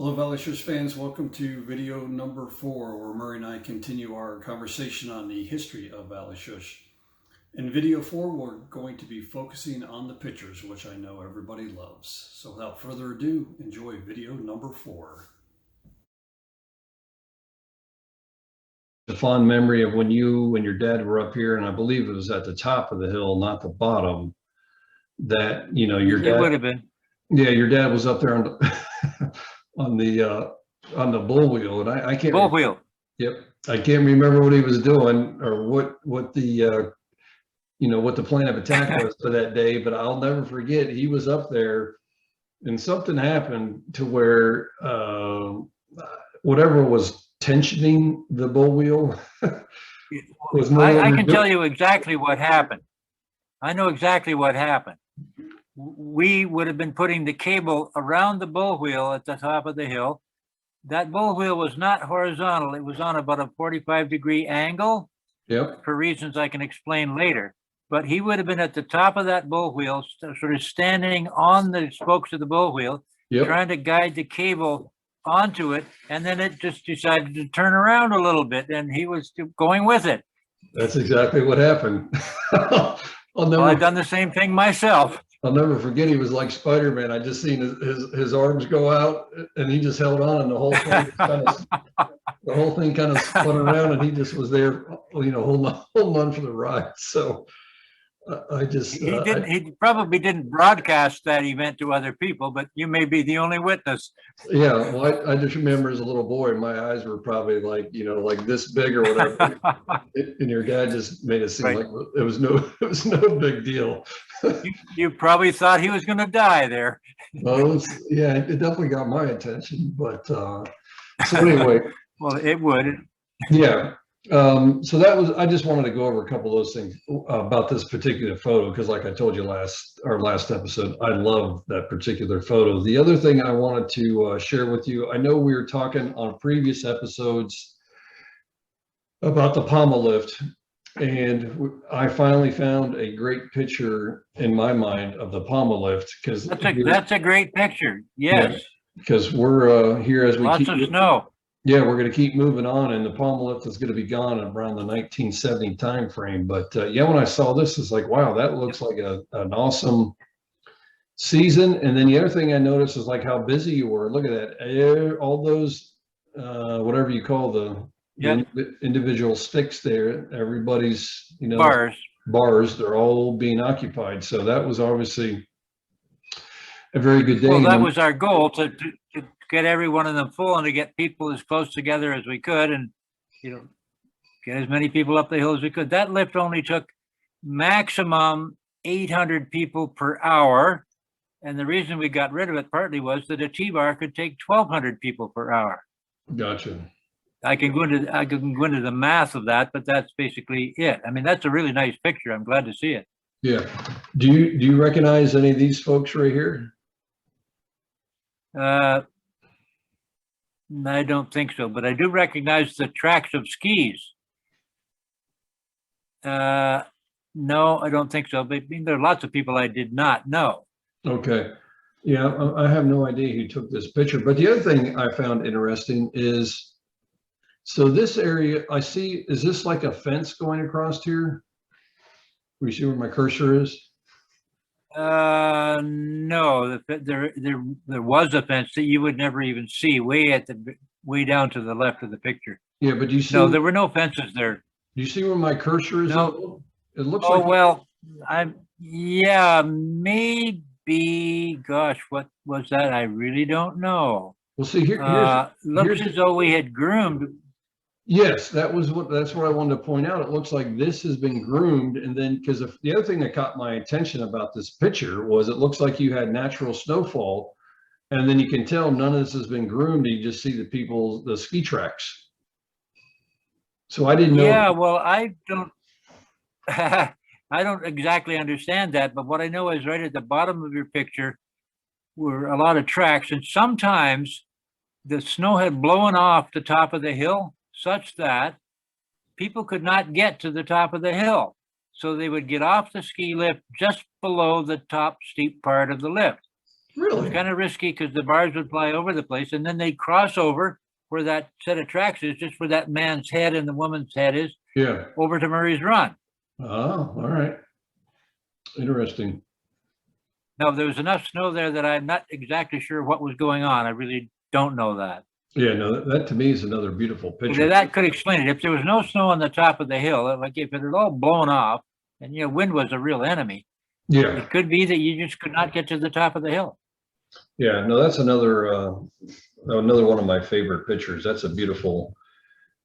Hello, Valley Schuss fans. Welcome to video number 4, where Murray and I continue our conversation on the history of Valley Schuss. In video 4, we're going to be focusing on the pictures, which I know everybody loves. So without further ado, enjoy video number 4. A fond memory of when you and your dad were up here, and I believe it was at the top of the hill, not the bottom, that, you know, your dad... It would have been. Yeah, your dad was up there on the... on the bull wheel, and I can't bull wheel. Yep, I can't remember what he was doing or what the what the plan of attack was for that day, but I'll never forget he was up there and something happened to where whatever was tensioning the bull wheel was no I can tell you exactly what happened. I know exactly what happened. We would have been putting the cable around the bull wheel at the top of the hill. That bull wheel was not horizontal. It was on about a 45-degree angle. Yep. For reasons I can explain later. But he would have been at the top of that bull wheel, sort of standing on the spokes of the bull wheel, yep, trying to guide the cable onto it. And then it just decided to turn around a little bit, and he was going with it. That's exactly what happened. I've done the same thing myself. I'll never forget, he was like Spider-Man. I just seen his arms go out and he just held on, and the whole thing kind of spun around, and he just was there, you know, holding on for the ride. So I just he probably didn't broadcast that event to other people, but you may be the only witness. Yeah, well, I just remember as a little boy, my eyes were probably like, you know, like this big or whatever. And your dad just made it seem like it was no big deal. You probably thought he was going to die there. Well, yeah, it definitely got my attention, but so anyway. Well, it would. Yeah. So that was, I just wanted to go over a couple of those things about this particular photo, because like I told you our last episode, I love that particular photo. The other thing I wanted to share with you, I know we were talking on previous episodes about the pommel lift, and I finally found a great picture in my mind of the pommel lift, because that's a great picture. Yes, because we're here as we lots of snow. Yeah, we're going to keep moving on, and the pommel lift is going to be gone around the 1970 time frame. But yeah, when I saw this, it's like, wow, that looks like an awesome season. And then the other thing I noticed is like how busy you were. Look at that, all those whatever you call the individual sticks there. Everybody's, you know, bars. They're all being occupied. So that was obviously a very good day. Well, that was our goal, to get every one of them full and to get people as close together as we could, and, you know, get as many people up the hill as we could. That lift only took maximum 800 people per hour. And the reason we got rid of it partly was that a T-bar could take 1,200 people per hour. Gotcha. I can go into the math of that, but that's basically it. I mean, that's a really nice picture. I'm glad to see it. Yeah. Do you recognize any of these folks right here? I don't think so, but I do recognize the tracks of skis. No, I don't think so. But I mean, there are lots of people I did not know. Okay. Yeah, I have no idea who took this picture. But the other thing I found interesting is, so this area I see, is this like a fence going across here? We see where my cursor is? No, there was a fence that you would never even see way down to the left of the picture. Yeah, but you see, no, there were no fences there. You see where my cursor is? No. It looks like, well, yeah, maybe. Gosh, what was that? I really don't know. Well, see, looks as though we had groomed. Yes, that's what I wanted to point out. It looks like this has been groomed, and then because the other thing that caught my attention about this picture was it looks like you had natural snowfall, and then you can tell none of this has been groomed. You just see the ski tracks. So I didn't know. Yeah, well, I don't I don't exactly understand that, but what I know is right at the bottom of your picture were a lot of tracks, and sometimes the snow had blown off the top of the hill, such that people could not get to the top of the hill. So they would get off the ski lift just below the top steep part of the lift. It was Really? kind of risky because the bars would fly over the place, and then they'd cross over where that set of tracks is, just where that man's head and the woman's head is, Yeah. over to Murray's Run. Oh, all right. Interesting. Now, there was enough snow there that I'm not exactly sure what was going on. I really don't know that. Yeah, no, that to me is another beautiful But picture. that could explain it. If there was no snow on the top of the hill, like if it had all blown off, and wind was a real enemy, Yeah, it could be that you just could not get to the top of the hill. yeah. No, that's another one of my favorite pictures. That's a beautiful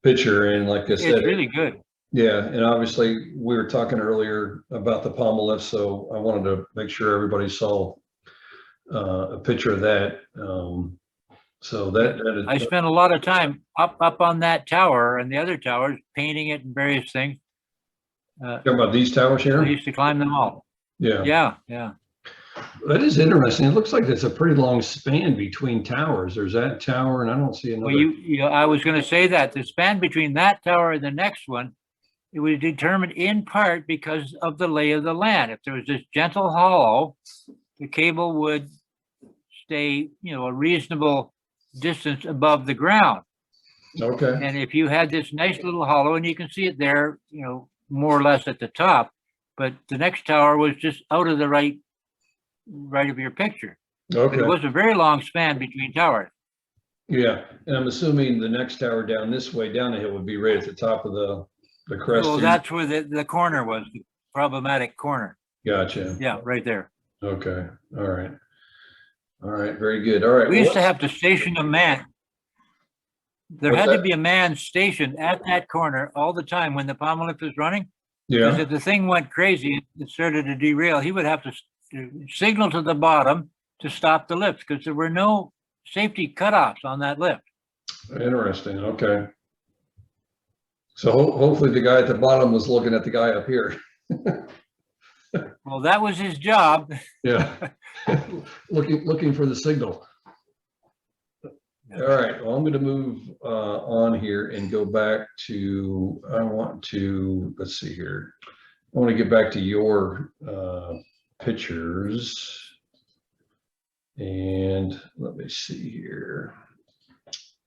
picture, and like I said, It's really good. yeah, and obviously we were talking earlier about the pommel, so I wanted to make sure everybody saw a picture of that. So that is, I spent a lot of time up on that tower and the other towers, painting it and various things. talking about these towers I here. used to climb them all. Yeah, Yeah. that is interesting. It looks like it's a pretty long span between towers. There's that tower, and I don't see Well, another. I was going to say that the span between that tower and the next one, it was determined in part because of the lay of the land. If there was this gentle hollow, the cable would stay, a reasonable distance above the ground. Okay. And if you had this nice little hollow, and you can see it there, more or less at the top, but the next tower was just out of the right of your picture. But Okay. it was a very long span between towers. Yeah, and I'm assuming the next tower down this way, down the hill, would be right at the top of the crest. Well, here. that's where the corner was, the problematic corner. Gotcha. Yeah, right there. Okay. All right. All right. Very good. All right. We well, used to let's- have to station a man. There What's had to that? be a man stationed at that corner all the time when the pommel lift was running. Because Yeah. if the thing went crazy, it started to derail, he would have to signal to the bottom to stop the lift because there were no safety cutoffs on that lift. Interesting. Okay. So hopefully the guy at the bottom was looking at the guy up here. Well, that was his job. Yeah. looking for the signal. All right. Well, I'm going to move on here and go back to, let's see here. I want to get back to your pictures. And let me see here.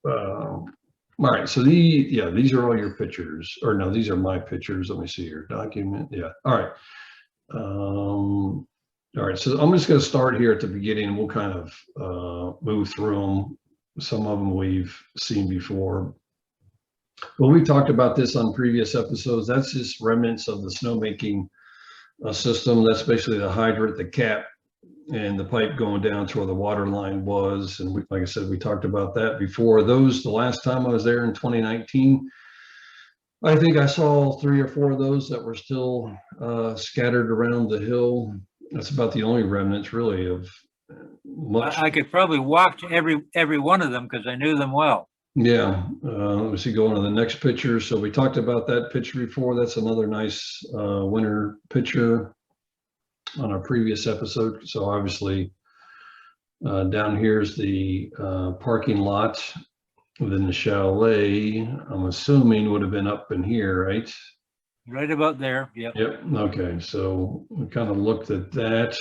All right. So these are all your pictures, or no, these are my pictures. Let me see here. Document. Yeah. All right. All right. So I'm just going to start here at the beginning, and we'll kind of move through them. Some of them we've seen before. Well, we talked about this on previous episodes. That's just remnants of the snowmaking system. That's basically the hydrant, the cap, and the pipe going down to where the water line was. And like I said, we talked about that before. Those, the last time I was there in 2019, I think I saw 3 or 4 of those that were still scattered around the hill. That's about the only remnants really of much. I could probably walk to every one of them because I knew them well. Yeah, let me see, go on to the next picture. So we talked about that picture before. That's another nice winter picture on our previous episode. So obviously down here's the parking lot. Then the chalet, I'm assuming would have been up in here, right? Right about there. Yep. Yep. Okay. So we kind of looked at that.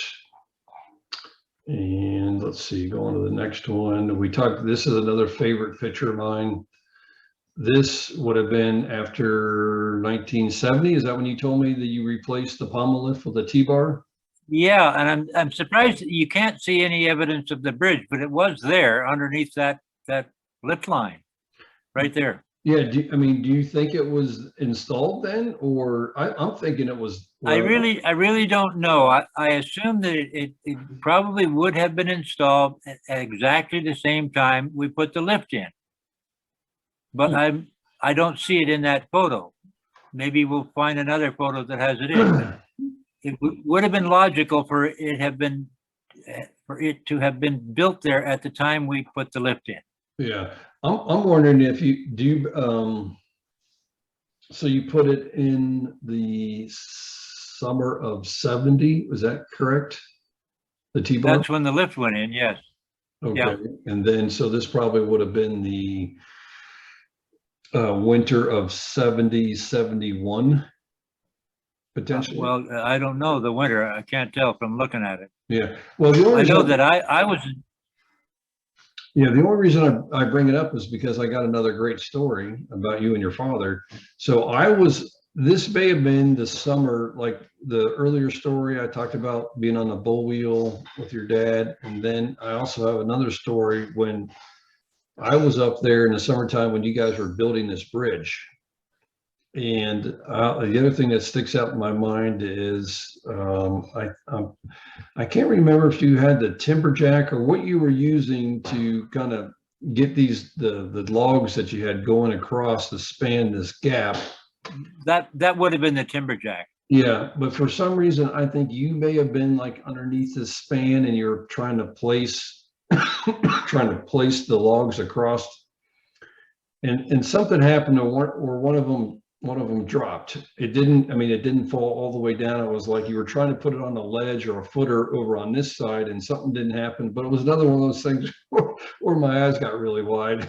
And let's see, go on to the next one. We talked, this is another favorite picture of mine. This would have been after 1970. Is that when you told me that you replaced the pommel lift with a T-bar? Yeah, and I'm surprised that you can't see any evidence of the bridge, but it was there underneath that lift line, right there. Yeah. Do you think it was installed then, or I'm thinking it was? I really don't know. I assume that it probably would have been installed at exactly the same time we put the lift in. But I don't see it in that photo. Maybe we'll find another photo that has it in. It would have been logical for it to have been built there at the time we put the lift in. Yeah, I'm wondering if you do. So you put it in the summer of 70, was that correct? The T-bar? That's when the lift went in, yes. Okay. Yeah. And then, so this probably would have been the winter of 70, 71, potentially. Well, I don't know the winter. I can't tell from looking at it. Yeah. Well, the only I reason know that I was, yeah, the only reason I bring it up is because I got another great story about you and your father. So this may have been the summer, like the earlier story I talked about being on the bull wheel with your dad. And then I also have another story when I was up there in the summertime when you guys were building this bridge. And the other thing that sticks out in my mind is I can't remember if you had the timberjack or what you were using to kind of get the logs that you had going across to span this gap. that would have been the timberjack. Yeah, but for some reason, I think you may have been like underneath this span and you're trying to place the logs across. And something happened or one of them dropped. It didn't, I mean, it didn't fall all the way down. It was like you were trying to put it on a ledge or a footer over on this side and something didn't happen. But it was another one of those things where my eyes got really wide.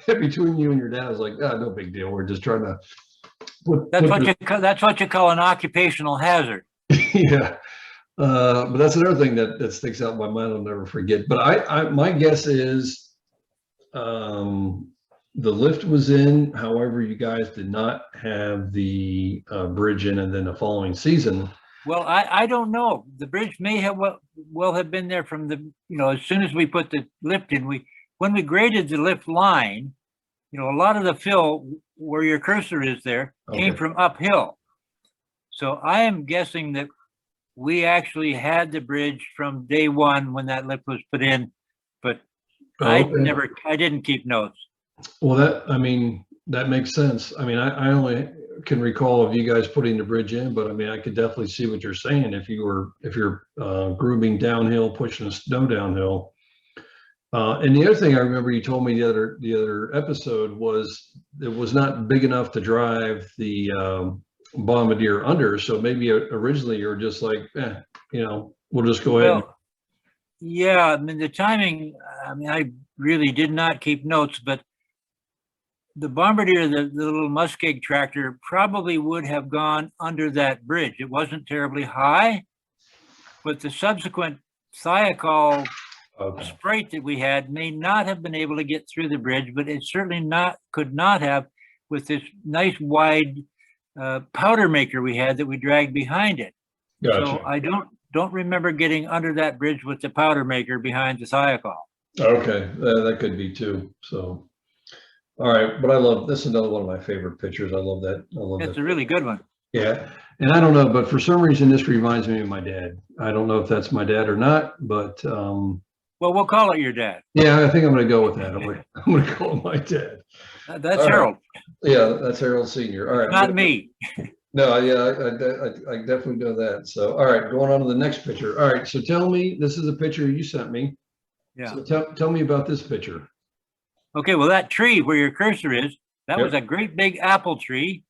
Between you and your dad, I was like, ah, no big deal. We're just trying to That's what you call an occupational hazard. yeah. But that's another thing that sticks out in my mind. I'll never forget. But my guess is the lift was in. However, you guys did not have the bridge in, and then the following season. Well, I don't know. The bridge may have well have been there from the, as soon as we put the lift in, when we graded the lift line, a lot of the fill where your cursor is there came from uphill. So I am guessing that we actually had the bridge from day one when that lift was put in, but I didn't keep notes. Well, that makes sense. I mean, I only can recall of you guys putting the bridge in, but I mean, I could definitely see what you're saying. If you're grooving downhill, pushing the snow downhill. And the other thing I remember you told me the other episode was it was not big enough to drive the bombardier under. So maybe originally you were just like, we'll just go ahead. Yeah, I mean, the timing, I really did not keep notes, but the bombardier, the little muskeg tractor, probably would have gone under that bridge. It wasn't terribly high, but the subsequent thiacol Sprite that we had may not have been able to get through the bridge, but it certainly could not have with this nice wide powder maker we had that we dragged behind it. Gotcha. So I don't remember getting under that bridge with the powder maker behind the thiacol. Okay, that could be too. So, all right, but this is another one of my favorite pictures. I love that. It's a really good one. Yeah, and I don't know, but for some reason this reminds me of my dad. I don't know if that's my dad or not, but well, we'll call it your dad. Yeah, I think I'm going to go with that. I'm going to call it my dad. That's Harold. Right. Yeah, that's Harold Senior. All right. Not me. No, yeah, I definitely know that. So, all right, going on to the next picture. All right, so tell me, this is a picture you sent me. Yeah. So tell me about this picture. Okay, well, that tree where your cursor is, that was a great big apple tree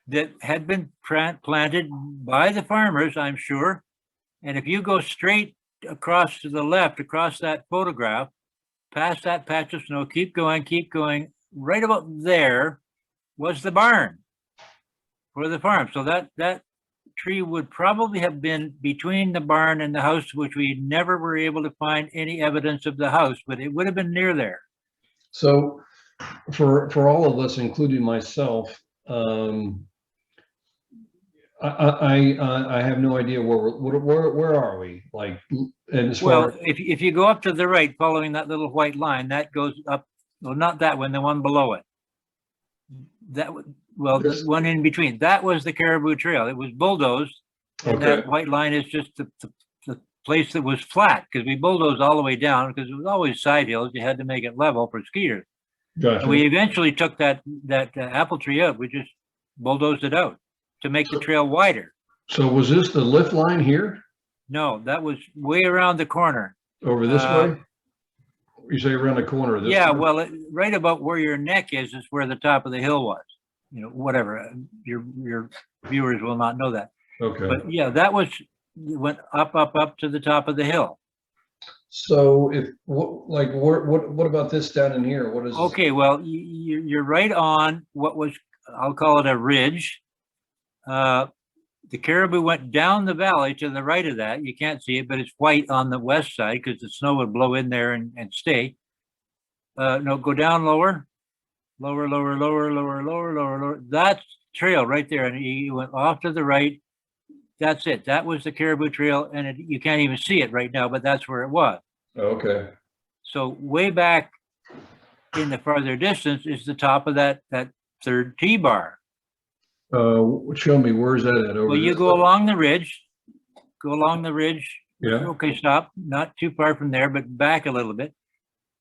that had been planted by the farmers, I'm sure. And if you go straight across to the left, across that photograph, past that patch of snow, keep going, right about there was the barn for the farm. So that tree would probably have been between the barn and the house, which we never were able to find any evidence of the house, but it would have been near there. So for all of us, including myself, I have no idea where are we, like, and as well, if you go up to the right, following that little white line, that goes up. Well, not that one, the one below it. The one in between. That was the Caribou Trail. It was bulldozed, and that white line is just the place that was flat, because we bulldozed all the way down because it was always side hills. You had to make it level for skiers. Gotcha. And we eventually took that apple tree out. We just bulldozed it out to make the trail wider. So was this the lift line here? No, that was way around the corner. Over this way? You say around the corner of this? Yeah, well, right about where your neck is where the top of the hill was. Whatever. Your viewers will not know that. Okay. But yeah, went up to the top of the hill. So what about this down in here? What is? Okay, well, you're right on what was, I'll call it a ridge. The caribou went down the valley to the right of that. You can't see it, but it's white on the west side because the snow would blow in there and stay. No, go down lower, lower, lower, lower, lower, lower, lower, lower. That's trail right there. And he went off to the right. That's it. That was the caribou trail. And you can't even see it right now, but that's where it was. Okay. So way back in the farther distance is the top of that third T-bar. Show me, where's that at? Over Well, you this go side? along the ridge, go along the ridge. Yeah. Okay, stop. Not too far from there, but back a little bit.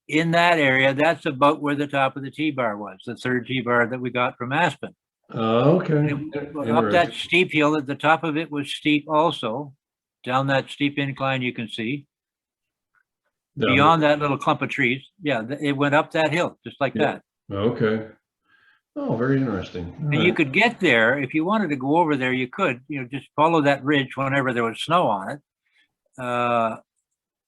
In that area, that's about where the top of the T-bar was, the third T-bar that we got from Aspen. Okay. Up that steep hill, at the top of it was steep also. Down that steep incline you can see. Down Beyond that little clump of trees. Yeah, it went up that hill, just like Yeah. that. Okay. Oh, very interesting. All And you right. could get there, if you wanted to go over there, you could, just follow that ridge whenever there was snow on it.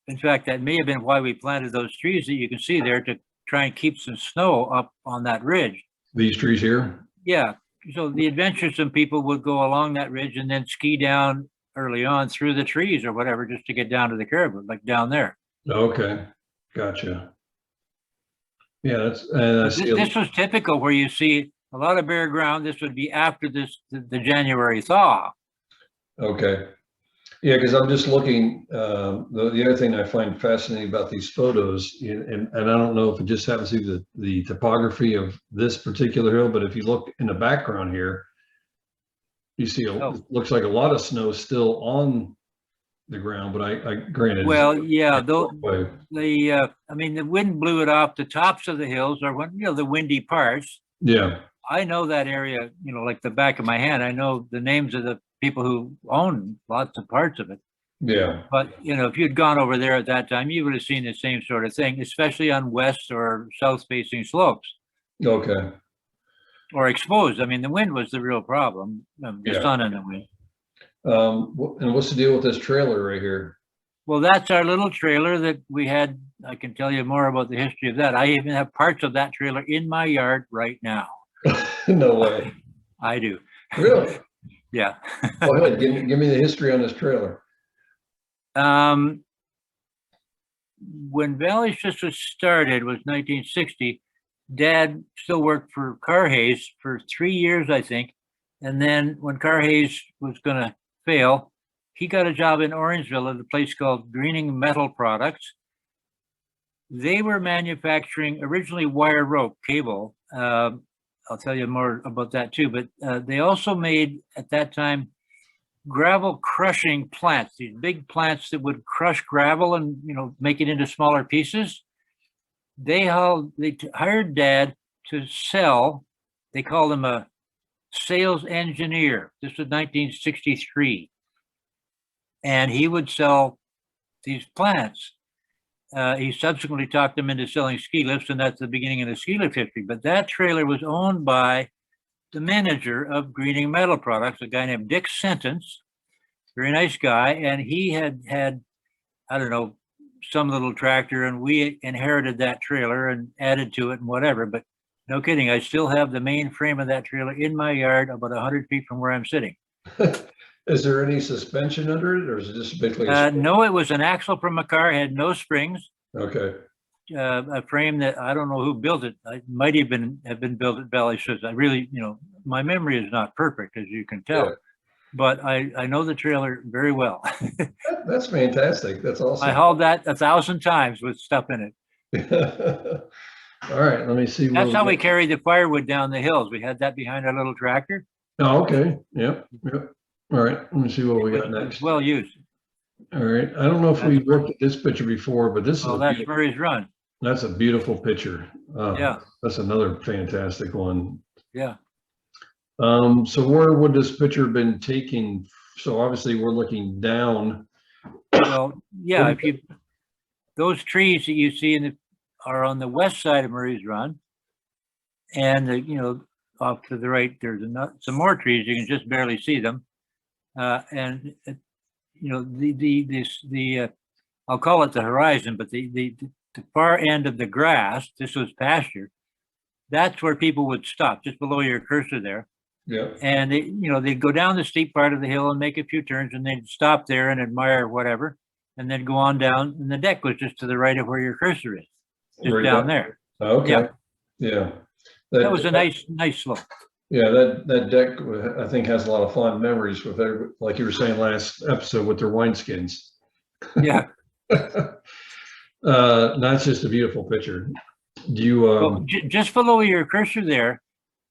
In fact, that may have been why we planted those trees that you can see there, to try and keep some snow up on that ridge. These trees here? Yeah, so the adventuresome people would go along that ridge and then ski down early on through the trees or whatever, just to get down to the caribou, like down there. Okay. Gotcha. Yeah, and I see. This was typical where you see a lot of bare ground. This would be after the January thaw. Okay. Yeah, because I'm just looking, the other thing I find fascinating about these photos, and I don't know if it just happens to be the topography of this particular hill, but if you look in the background here, you see, looks like a lot of snow still on the ground, but I granted. Well, yeah, I mean, the wind blew it off the tops of the hills, or when, the windy parts. Yeah. I know that area, like the back of my hand. I know the names of the people who own lots of parts of it. Yeah. But, if you'd gone over there at that time, you would have seen the same sort of thing, especially on west or south facing slopes. Okay. Or exposed. I mean, the wind was the real problem, the sun and the wind. And what's the deal with this trailer right here? Well, that's our little trailer that we had. I can tell you more about the history of that. I even have parts of that trailer in my yard right now. No way. I do. Really? Yeah. Go ahead. Give me the history on this trailer. When Valley Schuss was started, was 1960. Dad still worked for Carhays for 3 years, I think. And then when Carhays was going to fail, he got a job in Orangeville at a place called Greening Metal Products. They were manufacturing originally wire rope cable. I'll tell you more about that too, but they also made at that time gravel crushing plants, these big plants that would crush gravel and make it into smaller pieces. They hired Dad to sell. They called him a sales engineer. This was 1963. And he would sell these plants. He subsequently talked them into selling ski lifts, and that's the beginning of the ski lift history. But that trailer was owned by the manager of Greening Metal Products, a guy named Dick Sentence, very nice guy. And he had, I don't know, some little tractor, and we inherited that trailer and added to it and whatever. But no kidding, I still have the main frame of that trailer in my yard about 100 feet from where I'm sitting. Is there any suspension under it, or is it just basically no, it was an axle from a car, had no springs. Okay. A frame that I don't know who built it. It might have been built at Valley Schuss. I really, my memory is not perfect, as you can tell. Yeah. But I know the trailer very well. That's fantastic. That's awesome. I hauled that 1,000 times with stuff in it. All right, let me see. That's how we carried the firewood down the hills. We had that behind our little tractor. Oh, okay. Yep. All right, let me see what we got next. Well used. All right, I don't know if we looked at this picture before, but this is that's Murray's Run. That's a beautiful picture. Yeah. That's another fantastic one. Yeah. So where would this picture have been taken? So obviously we're looking down. Well, yeah, those trees that you see are on the west side of Murray's Run, and off to the right there's some more trees. You can just barely see them, and I'll call it the horizon, but the far end of the grass. This was pasture. That's where people would stop, just below your cursor there. Yeah. And they'd go down the steep part of the hill and make a few turns, and they'd stop there and admire whatever, and then go on down. And the deck was just to the right of where your cursor is, just Right down down. there. Okay. Yeah, Yeah. that was a nice slope. Yeah, that deck, I think, has a lot of fond memories with like you were saying last episode with their wineskins. Yeah. That's just a beautiful picture. Do you, Well, just below your cursor there,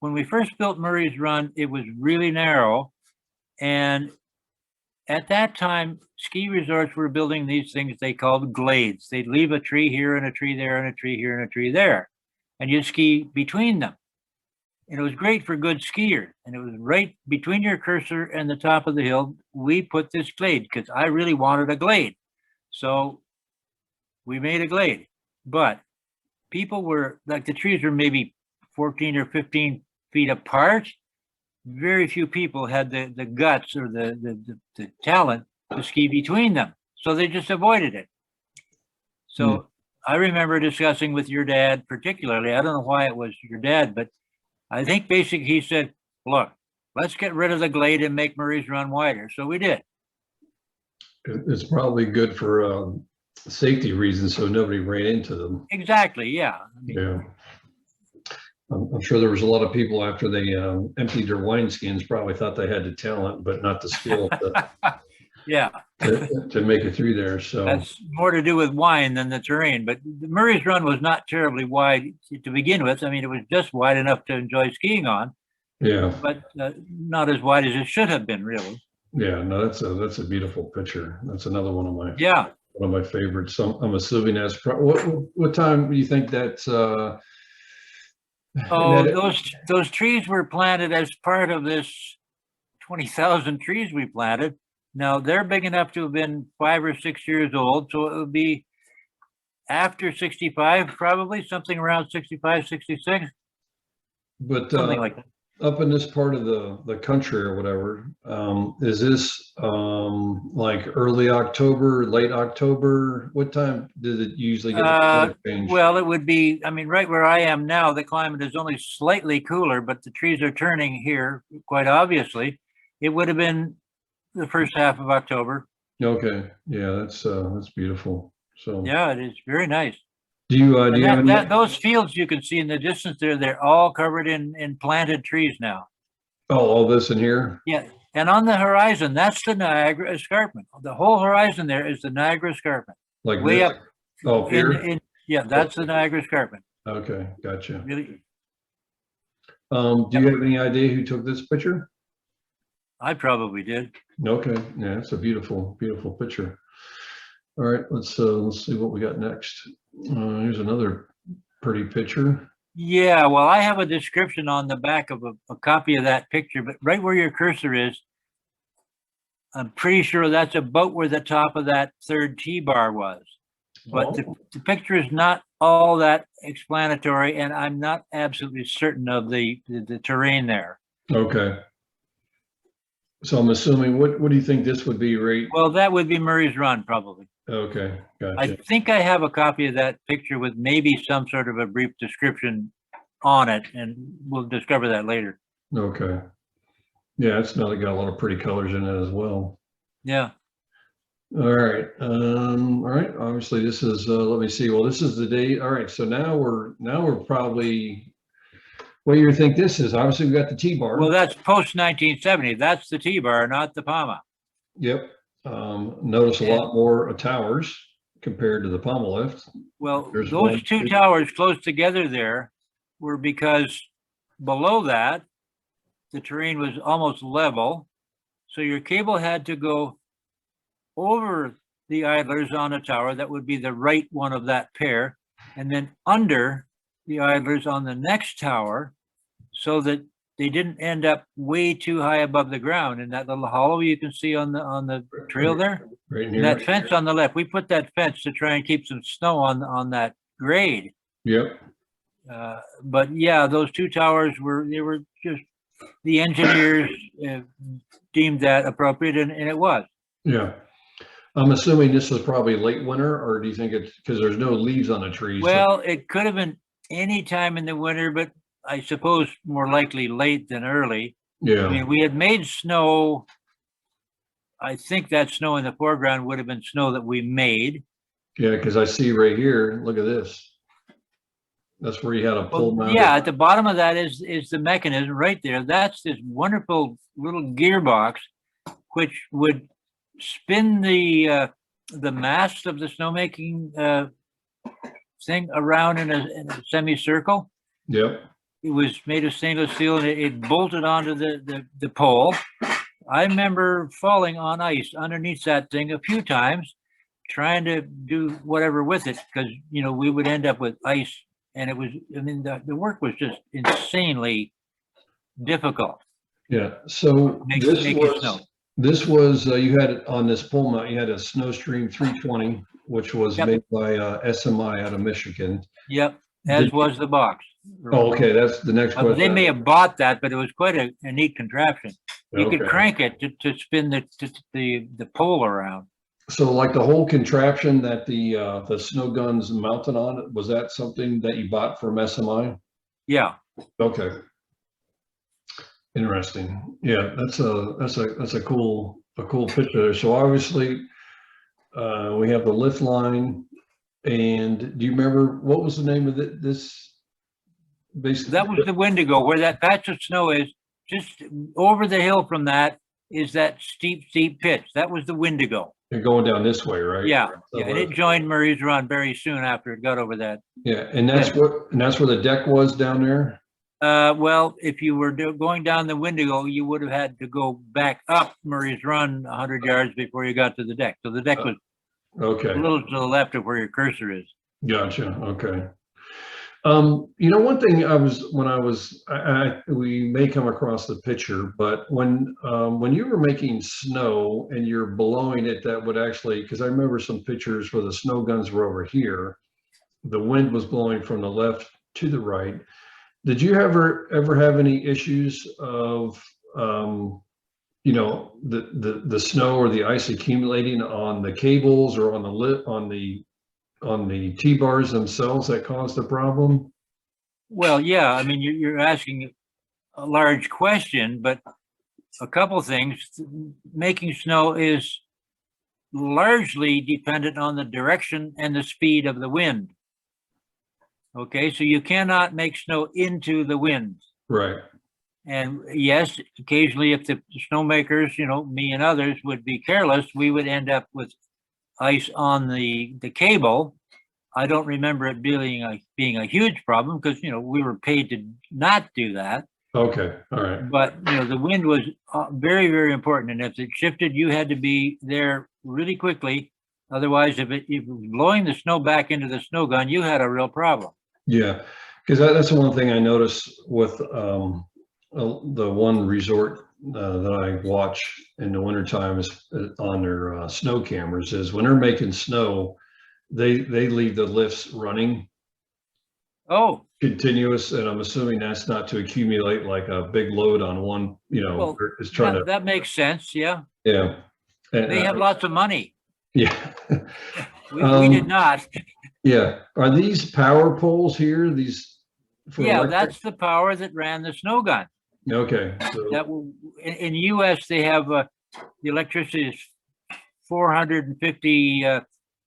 when we first built Murray's Run, it was really narrow. And at that time, ski resorts were building these things they called glades. They'd leave a tree here and a tree there and a tree here and a tree there, and you'd ski between them. And it was great for good skiers. And it was right between your cursor and the top of the hill. We put this glade because I really wanted a glade. So we made a glade. But people were like, the trees were maybe 14 or 15 feet apart. Very few people had the guts or the talent to ski between them. So they just avoided it. So I remember discussing with your dad, particularly, I don't know why it was your dad, but I think basically he said, look, let's get rid of the glade and make Murray's Run wider. So we did. it's probably good for safety reasons, so nobody ran into them. Exactly. Yeah. Yeah. I'm sure there was a lot of people after they emptied their wineskins probably thought they had the talent, but not the skill yeah. to make it through there. So that's more to do with wine than the terrain. But Murray's Run was not terribly wide to begin with. I mean, it was just wide enough to enjoy skiing on. Yeah. But not as wide as it should have been, really. Yeah. No, that's a beautiful picture. That's another one of my one of my favorites. So I'm assuming that's what time do you think that's those trees were planted as part of this 20,000 trees we planted. Now they're big enough to have been 5 or 6 years old. So it would be after 65, probably something around 65, 66. But something like that. Up in this part of the country or whatever, is this like early October, late October? What time did it usually get the change? Well, it would be, I mean, right where I am now, the climate is only slightly cooler, but the trees are turning here quite obviously. It would have been the first half of October. Okay. Yeah, that's beautiful. So yeah, it is very nice. Do you have any? Those fields you can see in the distance there, they're all covered in planted trees now. Oh, all this in here? Yeah. And on the horizon, that's the Niagara Escarpment. The whole horizon there is the Niagara Escarpment. Like way this? up. Oh, here? Yeah, that's the Niagara Escarpment. Okay, gotcha. Really? Do you have any idea who took this picture? I probably did. Okay, yeah, it's a beautiful, beautiful picture. All right, let's see what we got next. Here's another pretty picture. Yeah, well, I have a description on the back of a copy of that picture, but right where your cursor is, I'm pretty sure that's about where the top of that third T-bar was. But the picture is not all that explanatory, and I'm not absolutely certain of the terrain there. Okay. So I'm assuming, what do you think this would be, right? Well, that would be Murray's Run, probably. Okay, gotcha. I think I have a copy of that picture with maybe some sort of a brief description on it, and we'll discover that later. Okay. Yeah, it's got a lot of pretty colors in it as well. Yeah. All right. All right. Obviously, this is. Let me see. Well, this is the day. All right. So now we're probably. What do you think this is? Obviously, we got the T-bar. Well, that's post 1970. That's the T-bar, not the Palma. Yep. Notice a lot more towers compared to the Palma lift. Well, those two towers close together there were because below that, the terrain was almost level. So your cable had to go over the idlers on a tower. That would be the right one of that pair. And then under the idlers on the next tower, so that they didn't end up way too high above the ground in that little hollow you can see on the trail there. Right here. That fence on the left, we put that fence to try and keep some snow on that grade. Yep. But yeah, those two towers were just, the engineers deemed that appropriate, and it was. Yeah. I'm assuming this was probably late winter, or do you think it's because there's no leaves on the trees? Well, it could have been any time in the winter, but I suppose more likely late than early. Yeah. I mean, we had made snow. I think that snow in the foreground would have been snow that we made. Yeah, because I see right here, look at this. That's where you had a pole Well, mounted. yeah, at the bottom of that is the mechanism right there. That's this wonderful little gearbox, which would spin the mast of the snowmaking thing around in a semicircle. Yep. It was made of stainless steel and it bolted onto the pole. I remember falling on ice underneath that thing a few times, trying to do whatever with it, because, you know, we would end up with ice. And it was, I mean, the work was just insanely difficult. Yeah. So Making snow. this was you had it on this pole mount. You had a Snowstream 320, which was Yep. made by SMI out of Michigan. Yep, as Did- was the box. Oh, okay. That's the next question. They may have bought that, but it was quite a neat contraption. You could Okay. crank it to spin the pole around. So like the whole contraption that the snow guns mounted on, was that something that you bought from SMI? Yeah, Okay. Interesting. Yeah, that's a cool picture there. So obviously we have the lift line, and do you remember what was the name of this basically? that was the Wendigo, where that patch of snow is. Just over the hill from that is that steep pitch. That was the Wendigo. You're going down this way, right? Yeah, yeah, and it joined Murray's Run very soon after it got over that. Yeah, and that's where the deck was down there? Well, if you were going down the Wendigo, you would have had to go back up Murray's Run 100 yards before you got to the deck. So the deck was Okay. a little to the left of where your cursor is. Gotcha. Okay. You know, one thing we may come across the picture, but when you were making snow and you're blowing it, that would actually, because I remember some pictures where the snow guns were over here, the wind was blowing from the left to the right. Did you ever have any issues of you know, the snow or the ice accumulating on the cables or on the T-bars themselves that caused the problem? Well, yeah, I mean, you're asking a large question, but a couple things. Making snow is largely dependent on the direction and the speed of the wind. Okay, so you cannot make snow into the wind. Right. And yes, occasionally if the snowmakers, you know, me and others would be careless, we would end up with ice on the cable. I don't remember it being a huge problem because, you know, we were paid to not do that. Okay. All right. But, you know, the wind was very, very important. And if it shifted, you had to be there really quickly. Otherwise, if it was blowing the snow back into the snow gun, you had a real problem. Yeah, because that's the one thing I noticed with the one resort that I watch in the wintertime is on their snow cameras is when they're making snow, they leave the lifts running Oh, continuous, and I'm assuming that's not to accumulate like a big load on one, you know, well, it's trying to, that makes sense. Yeah. yeah. And, They have lots of money. yeah. We did not. Yeah. Are these power poles here? These for Yeah, electric? that's the power that ran the snow gun. Okay. So, That in US they have the electricity is 450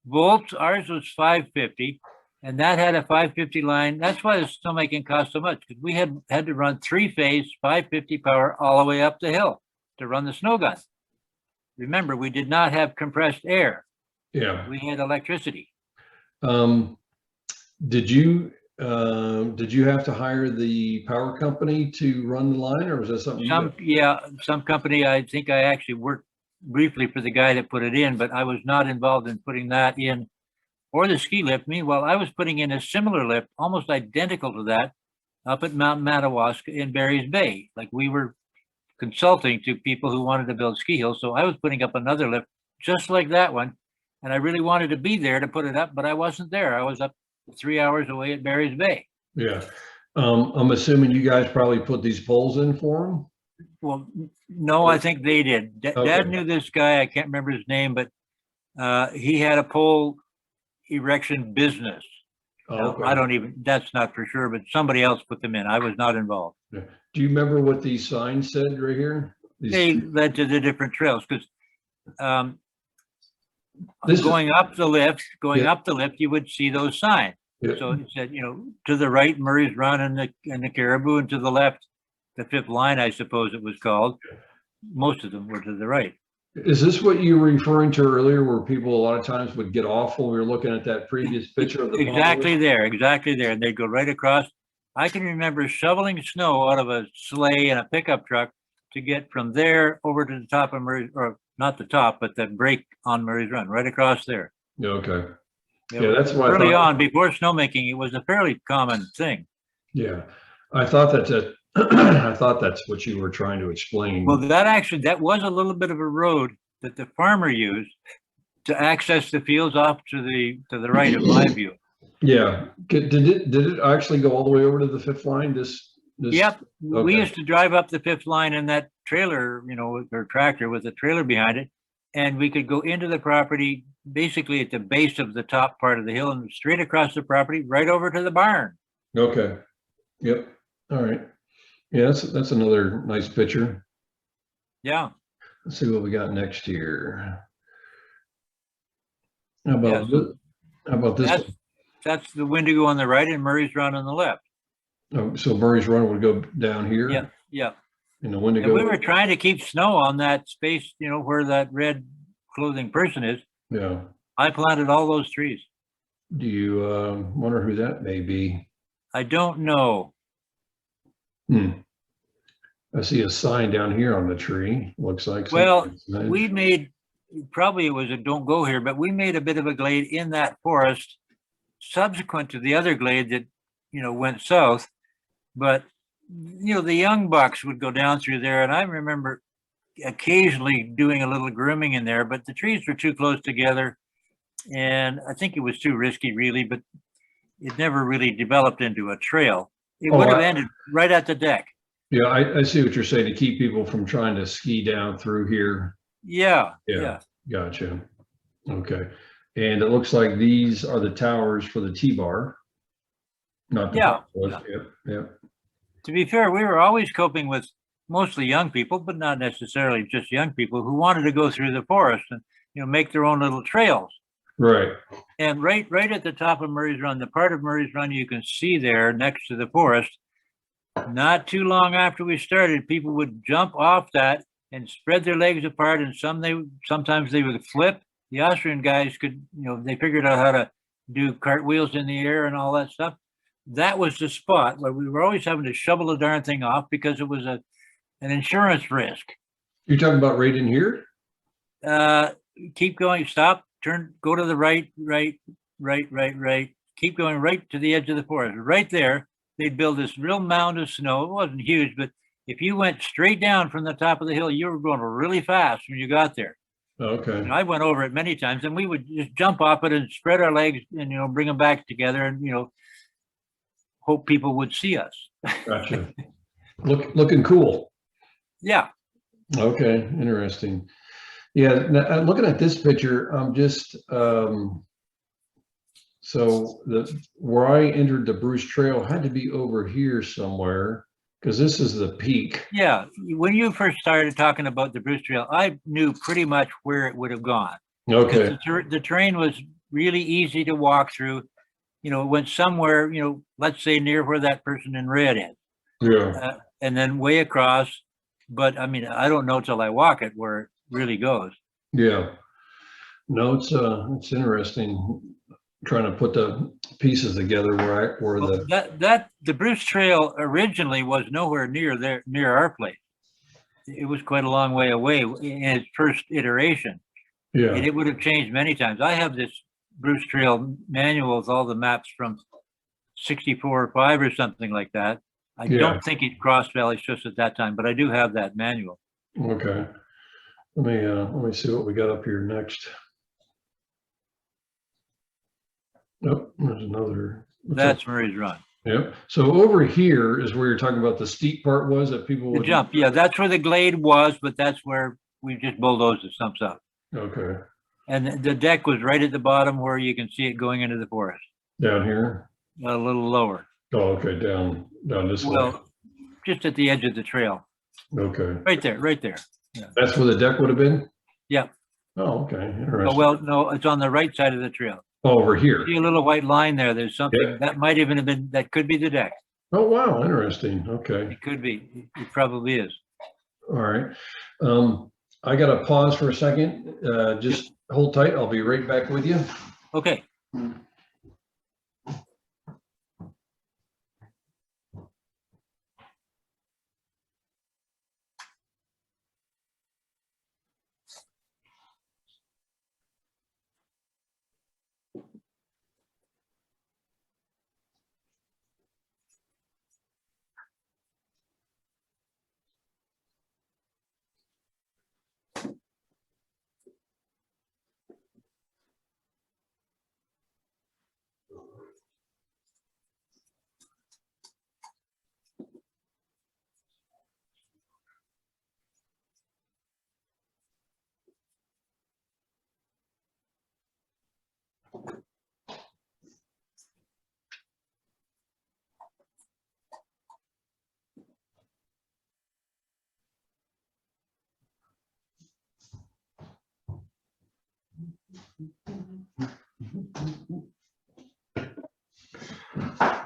volts. Ours was 550, and that had a 550 line. That's why the snowmaking cost so much, because we had to run 3-phase 550 power all the way up the hill to run the snow gun. Remember, we did not have compressed air. yeah. We had electricity. Did you have to hire the power company to run the line, or was that something? Some company. I think I actually worked briefly for the guy that put it in, but I was not involved in putting that in or the ski lift. Meanwhile, I was putting in a similar lift, almost identical to that, up at Mount Madawaska in Barry's Bay. Like we were consulting to people who wanted to build ski hills. So I was putting up another lift just like that one. And I really wanted to be there to put it up, but I wasn't there. I was up 3 hours away at Barry's Bay. Yeah. I'm assuming you guys probably put these poles in for them? Well, no, I think they did. Dad knew this guy. I can't remember his name, but he had a pole erection business. Oh, Now, okay. I don't even, that's not for sure, but somebody else put them in. I was not involved. Do you remember what these signs said right here? They led to the different trails because This is, going up the lift, Yeah. you would see those signs. yeah, So it said, to the right, Murray's Run and the Caribou, and to the left, the fifth line, I suppose it was called. Most of them were to the right. is this what you were referring to earlier, where people a lot of times would get off when we were looking at that previous picture of the Exactly there. And they'd go right across. I can remember shoveling snow out of a sleigh and a pickup truck to get from there over to the top of Murray's, or not the top, but the break on Murray's Run, right across there. Yeah, okay. It Yeah, was that's what I early thought. on, before snowmaking, it was a fairly common thing. Yeah, I thought that, I thought that's what you were trying to explain. Well, that was a little bit of a road that the farmer used to access the fields off to the right of my view. Yeah, did it actually go all the way over to the fifth line? Yep, we Okay. used to drive up the fifth line in that trailer, or tractor with a trailer behind it, and we could go into the property basically at the base of the top part of the hill and straight across the property right over to the barn. Okay. Yep. All right. Yeah, that's another nice picture. Yeah. Let's see what we got next here. How Yeah, about so how about this that's one? that's the Wendigo on the right and Murray's Run on the left. Oh, so Murray's Run would go down here. Yeah, yeah. And the And Wendigo. we were trying to keep snow on that space, where that red clothing person is. Yeah. I planted all those trees. Do you wonder who that may be? I don't know. I see a sign down here on the tree. Looks like. Well, something. we made, probably it was a don't go here, but we made a bit of a glade in that forest subsequent to the other glade that, went south. But, the young bucks would go down through there. And I remember occasionally doing a little grooming in there, but the trees were too close together. And I think it was too risky, really, but it never really developed into a trail. It would have ended right at the deck. Yeah, I see what you're saying, to keep people from trying to ski down through here. Yeah. Gotcha. Okay. And it looks like these are the towers for the T-bar. Not the Yep. To be fair, we were always coping with mostly young people, but not necessarily just young people, who wanted to go through the forest and, make their own little trails. Right. And right at the top of Murray's Run, the part of Murray's Run you can see there next to the forest, not too long after we started, people would jump off that and spread their legs apart, and sometimes they would flip. The Austrian guys could, they figured out how to do cartwheels in the air and all that stuff. That was the spot where we were always having to shovel the darn thing off because it was an insurance risk. You're talking about right in here? Keep going, stop, turn, go to the right, keep going right to the edge of the forest. Right there, they'd build this real mound of snow. It wasn't huge, but if you went straight down from the top of the hill, you were going really fast when you got there. Okay. And I went over it many times, and we would just jump off it and spread our legs and, bring them back together and, hope people would see us. Gotcha. Looking cool. Yeah. Okay. Interesting. Yeah. Now, looking at this picture, I'm just, so where I entered the Bruce Trail had to be over here somewhere, because this is the peak. Yeah. When you first started talking about the Bruce Trail, I knew pretty much where it would have gone. Okay. The terrain was really easy to walk through. It went somewhere, let's say near where that person in red is. Yeah. And then way across. But I mean, I don't know till I walk it where it really goes. Yeah. No, it's interesting trying to put the pieces together The Bruce Trail originally was nowhere near our place. It was quite a long way away in its first iteration. Yeah. And it would have changed many times. I have this Bruce Trail manual with all the maps from 64 or 5 or something like that. I don't think it crossed Valley Schuss at that time, but I do have that manual. Okay. Let me see what we got up here next. Oh, there's another. That's Murray's Run. Yep. So over here is where you're talking about the steep part was that people would jump. Yeah, that's where the glade was, but that's where we just bulldozed the stumps up. Okay. And the deck was right at the bottom where you can see it going into the forest. Down here. a little lower. Oh, okay, down this way. Well, just at the edge of the trail, Okay, right there, right there. that's where the deck would have been? Yeah. Oh, okay, Oh, interesting. well, no, it's on the right side of the trail. Oh, over here. See a little white line there. There's something Yeah. that might even have been, that could be the deck. Oh, wow, interesting. Okay, It could be. It probably is. all right. I gotta pause for a second. Just hold tight. I'll be right back with you. Okay.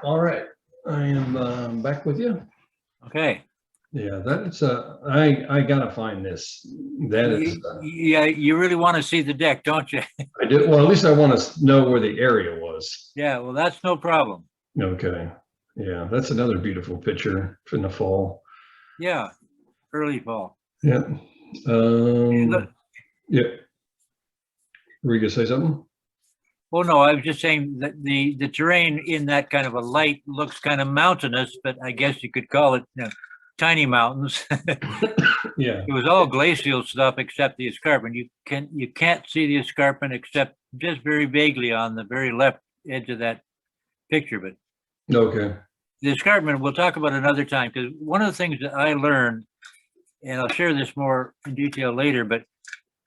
All right, I am back with you. Okay. Yeah, that's I gotta find this. That is, Yeah, you really want to see the deck, don't you? I did, well, at least I want to know where the area was. Yeah, well, that's no problem. Okay, yeah, that's another beautiful picture from the fall. Yeah, early fall. Yeah. Look. Yeah. Were you gonna say something? Oh, no, I was just saying that the terrain in that kind of a light looks kind of mountainous, but I guess you could call it, tiny mountains. Yeah. It was all glacial stuff except the escarpment. You can't see the escarpment except just very vaguely on the very left edge of that picture. But Okay. the escarpment we'll talk about another time, because one of the things that I learned, and I'll share this more in detail later, but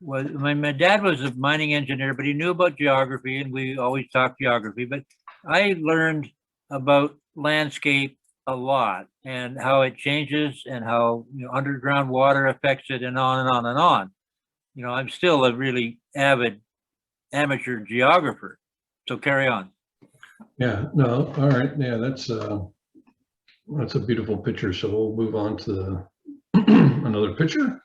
was my dad was a mining engineer, but he knew about geography, and we always talked geography. But I learned about landscape a lot and how it changes and how underground water affects it, and on and on and on. I'm still a really avid amateur geographer. So carry on. Yeah, no, all right. Yeah, that's a beautiful picture. So we'll move on to another picture.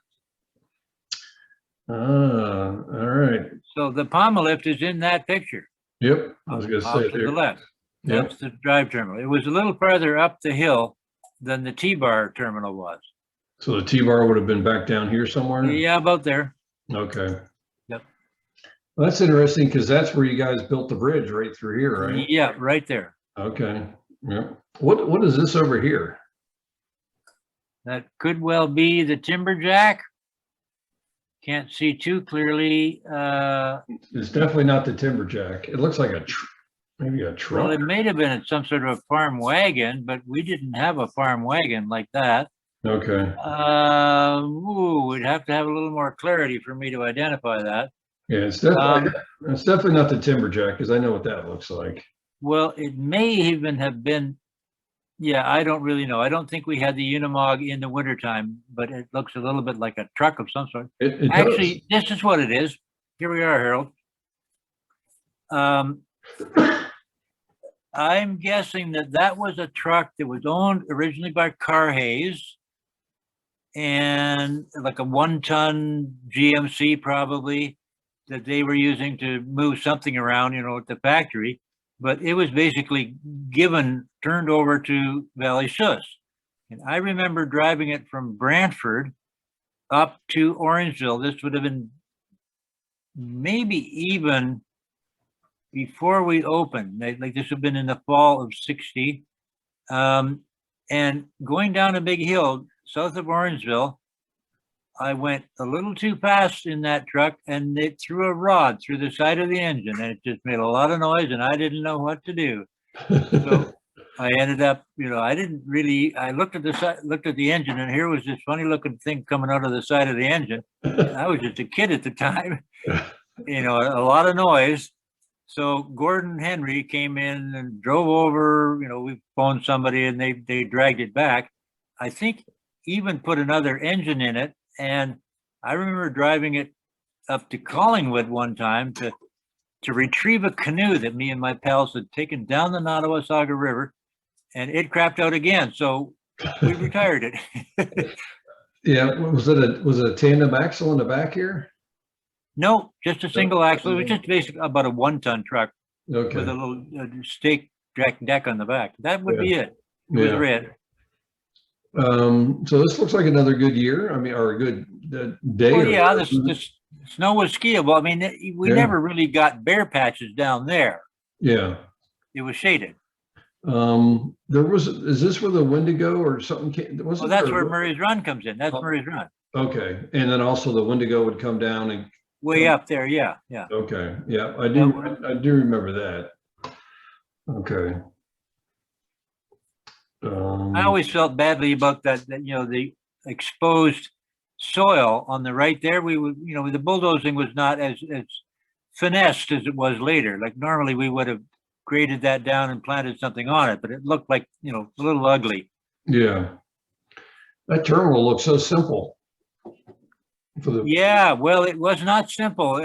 All right. So the Palmolift is in that picture. Yep, I was gonna Off say to there. the left. Yep. That's the drive terminal. It was a little farther up the hill than the T-bar terminal was. So the T-bar would have been back down here somewhere? Yeah, about there. Okay. Yep. Well, that's interesting because that's where you guys built the bridge right through here, right? Yeah, right there. Okay. Yeah. What is this over here? That could well be the timberjack. Can't see too clearly. It's definitely not the timberjack. It looks like maybe a truck. Well, it may have been some sort of a farm wagon, but we didn't have a farm wagon like that. Okay. We'd have to have a little more clarity for me to identify that. Yeah, it's definitely not the timberjack because I know what that looks like. Well, it may even have been. Yeah, I don't really know. I don't think we had the Unimog in the wintertime, but it looks a little bit like a truck of some sort. It Actually, this is what it is. Here we are, Harold. I'm guessing that was a truck that was owned originally by Carhays, and like a 1-ton GMC probably that they were using to move something around, at the factory. But it was basically turned over to Valley Schuss. And I remember driving it from Brantford up to Orangeville. This would have been maybe even before we opened. Like this would have been in the fall of '60. And going down a big hill south of Orangeville, I went a little too fast in that truck, and it threw a rod through the side of the engine, and it just made a lot of noise, and I didn't know what to do. So I ended up, I looked at the engine, and here was this funny looking thing coming out of the side of the engine. I was just a kid at the time, a lot of noise. So Gordon Henry came in and drove over, we phoned somebody and they dragged it back. I think even put another engine in it. And I remember driving it up to Collingwood one time to retrieve a canoe that me and my pals had taken down the Nottawasaga River, and it crapped out again. So we retired it. Yeah, was it a tandem axle in the back here? No, just a single axle. It was just basically about a 1-ton truck Okay. with a little stake deck on the back. That would be it. It was red. So this looks like another good year. I mean, or a good day. Oh yeah, the snow was skiable. I mean, we never really got bare patches down there. Yeah. It was shaded. Is this where the Wendigo or something Well, that's where Murray's Run comes in. That's Murray's Run. Okay. And then also the Wendigo would come down and way up there. Yeah. Yeah. Okay. Yeah. I do remember that. Okay. I always felt badly about that, the exposed soil on the right there. We would, the bulldozing was not as finessed as it was later. Like normally we would have graded that down and planted something on it, but it looked like, a little ugly. Yeah. That terminal looks so simple. Yeah, well, it was not simple.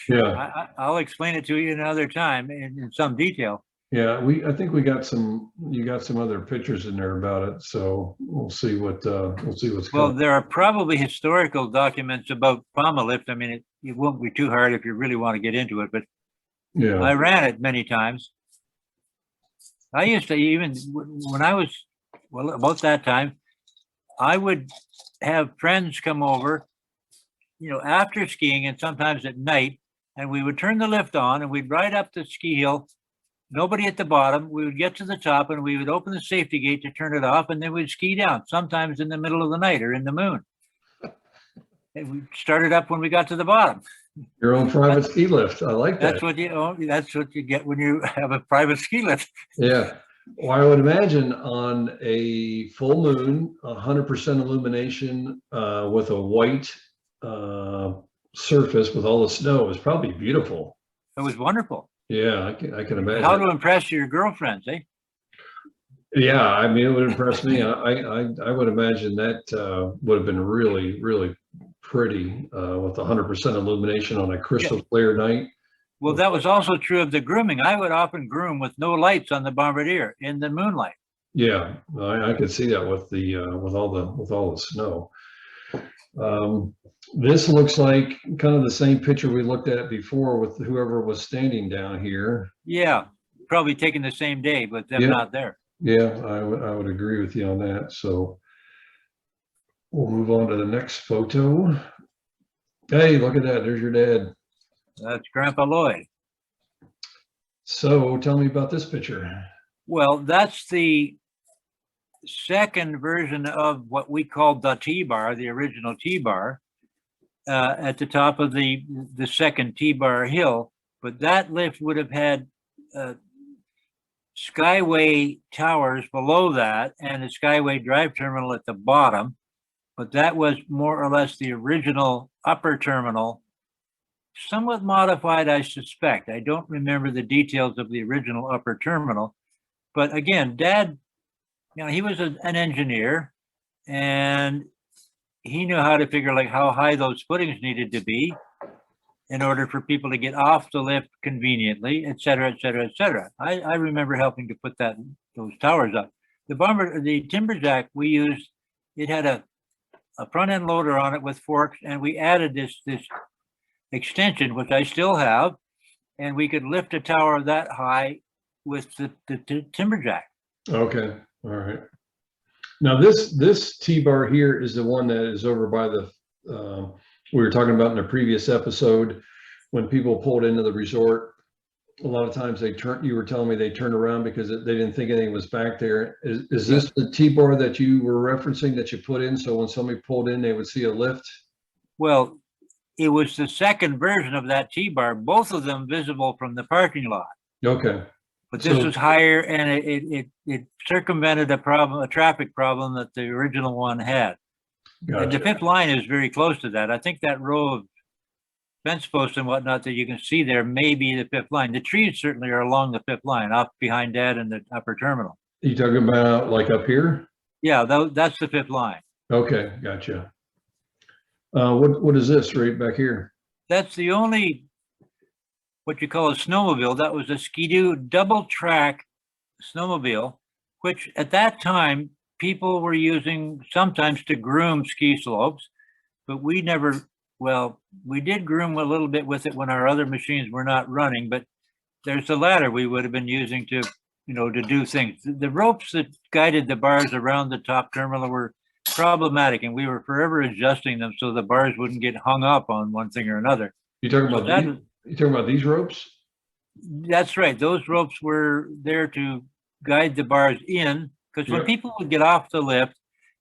Yeah. I'll explain it to you another time in some detail. Yeah, I think you got some other pictures in there about it, so we'll see what's well, there are probably historical documents about Palmolift. I mean, it won't be too hard if you really want to get into it, but yeah, I ran it many times. I used to, even when I was, about that time, I would have friends come over, after skiing and sometimes at night, and we would turn the lift on and we'd ride up the ski hill. Nobody at the bottom. We would get to the top and we would open the safety gate to turn it off, and then we'd ski down, sometimes in the middle of the night or in the moon. And we started up when we got to the bottom. Your own private ski lift. I like that. That's what you get when you have a private ski lift. Yeah. Well, I would imagine on a full moon, 100% illumination, with a white surface with all the snow is probably beautiful. It was wonderful. Yeah, I can imagine. How to impress your girlfriends, eh? Yeah, I mean, it would impress me. I would imagine that would have been really, really pretty with 100% illumination on a crystal clear night. Well, that was also true of the grooming. I would often groom with no lights on the Bombardier in the moonlight. Yeah, I could see that with all the snow. This looks like kind of the same picture we looked at before with whoever was standing down here. Yeah, probably taken the same day, but them not there. Yeah, I would agree with you on that. So we'll move on to the next photo. Hey, look at that. There's your dad. That's Grandpa Lloyd. So tell me about this picture. Well, that's the second version of what we called the T-bar, the original T-bar, at the top of the second T-bar hill. But that lift would have had Skyway towers below that and a Skyway drive terminal at the bottom. But that was more or less the original upper terminal, somewhat modified, I suspect. I don't remember the details of the original upper terminal. But again, Dad, he was an engineer, and he knew how to figure like how high those footings needed to be in order for people to get off the lift conveniently, et cetera, et cetera, et cetera. I remember helping to put those towers up. The Timberjack we used, it had a front end loader on it with forks, and we added this extension, which I still have, and we could lift a tower that high with the Timberjack. Okay, all right. Now this T-bar here is the one that is over by the we were talking about in a previous episode when people pulled into the resort. A lot of times you were telling me they turned around because they didn't think anything was back there. Is this the T-bar that you were referencing that you put in so when somebody pulled in they would see a lift? Well, it was the second version of that T-bar, both of them visible from the parking lot. Okay. But this was higher, and it circumvented a traffic problem that the original one had. Gotcha. And the fifth line is very close to that. I think that row of fence posts and whatnot that you can see there may be the fifth line. The trees certainly are along the fifth line, up behind that in the upper terminal. You talking about like up here? Yeah, that's the fifth line. Okay, gotcha. What is this right back here? That's the only, what you call a snowmobile. That was a Ski-Doo double track snowmobile, which at that time people were using sometimes to groom ski slopes, but we never, well, we did groom a little bit with it when our other machines were not running, but there's the ladder we would have been using to, to do things. The ropes that guided the bars around the top terminal were problematic, and we were forever adjusting them so the bars wouldn't get hung up on one thing or another. You talking about you talking about these ropes? That's right. Those ropes were there to guide the bars in, because when people would get off the lift,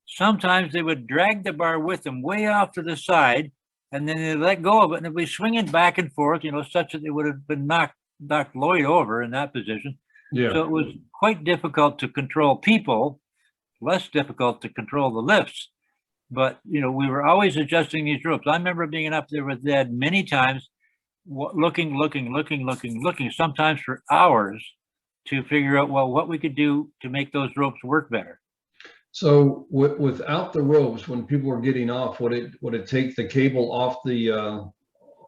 sometimes they would drag the bar with them way off to the side, and then they let go of it, and it'd be swinging back and forth, such that they would have been knocked Lloyd over in that position. Yeah. So it was quite difficult to control people, less difficult to control the lifts. But, we were always adjusting these ropes. I remember being up there with Dad many times, looking, sometimes for hours to figure out, well, what we could do to make those ropes work better. So without the ropes, when people were getting off, would it take the cable off the?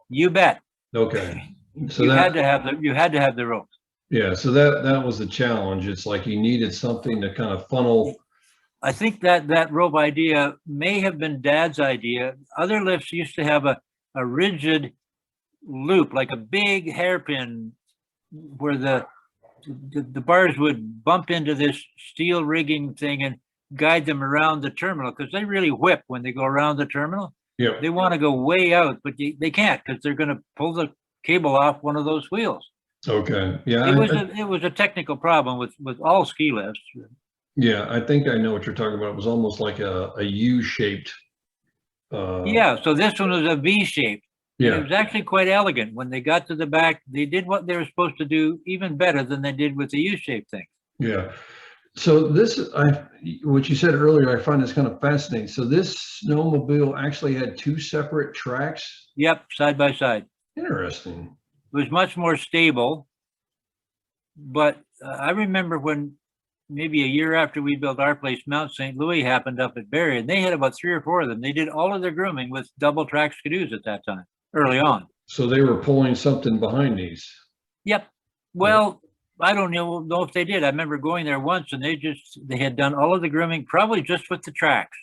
You bet. Okay. So you had to have the ropes. Yeah. So that was the challenge. It's like you needed something to kind of funnel. I think that rope idea may have been Dad's idea. Other lifts used to have a rigid loop, like a big hairpin, where the bars would bump into this steel rigging thing and guide them around the terminal, because they really whip when they go around the terminal. Yeah. They want to go way out, but they can't, because they're going to pull the cable off one of those wheels. Okay. Yeah. It was a technical problem with all ski lifts. Yeah, I think I know what you're talking about. It was almost like a U-shaped. Yeah, so this one was a V-shaped. Yeah. It was actually quite elegant. When they got to the back, they did what they were supposed to do even better than they did with the U-shaped thing. Yeah. So what you said earlier, I find this kind of fascinating. So this snowmobile actually had two separate tracks? Yep, side by side. Interesting. It was much more stable. But I remember when maybe a year after we built our place, Mount St. Louis happened up at Barrie, and they had about 3 or 4 of them. They did all of their grooming with double track Ski-Doos at that time, early on. So they were pulling something behind these. Yep. Well, I don't know if they did. I remember going there once, and they had done all of the grooming, probably just with the tracks.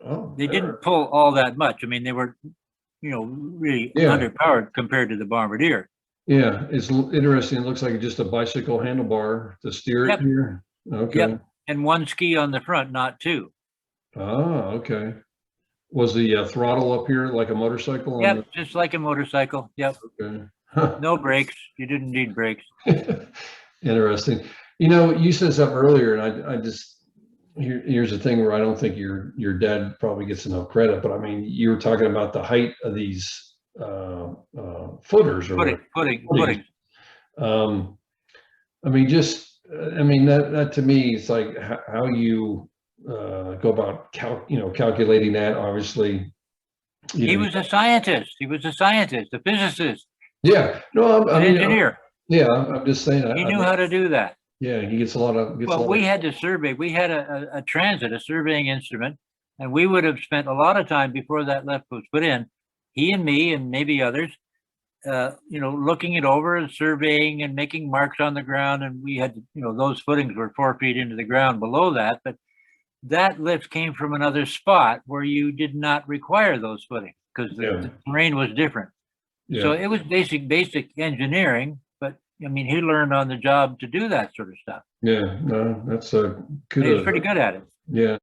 Oh, they didn't pull all that much. I mean, they were, really underpowered compared to the Bombardier. Yeah, it's interesting. It looks like just a bicycle handlebar to steer it here. Okay. Yep. And one ski on the front, not 2. Oh, okay. Was the throttle up here like a motorcycle? Yep, just like a motorcycle. Yep. Okay. No brakes. You didn't need brakes. Interesting. You said something earlier, and I just here's the thing where I don't think your dad probably gets enough credit, but I mean, you were talking about the height of these footers or Footing. I mean, that to me is like how you go about calculating that. Obviously, he was a scientist. He was a scientist, a physicist. Yeah, no, an engineer. Yeah, I'm just saying. He knew how to do that. Yeah, he gets a lot of. We had to survey. We had a transit, a surveying instrument, and we would have spent a lot of time before that lift was put in. He and me and maybe others, looking it over and surveying and making marks on the ground. And we had, those footings were 4 feet into the ground below that, but that lift came from another spot where you did not require those footings because the terrain was different. Yeah. So it was basic engineering, but I mean, he learned on the job to do that sort of stuff. Yeah, no, that's a good. He was pretty good at it. Yeah.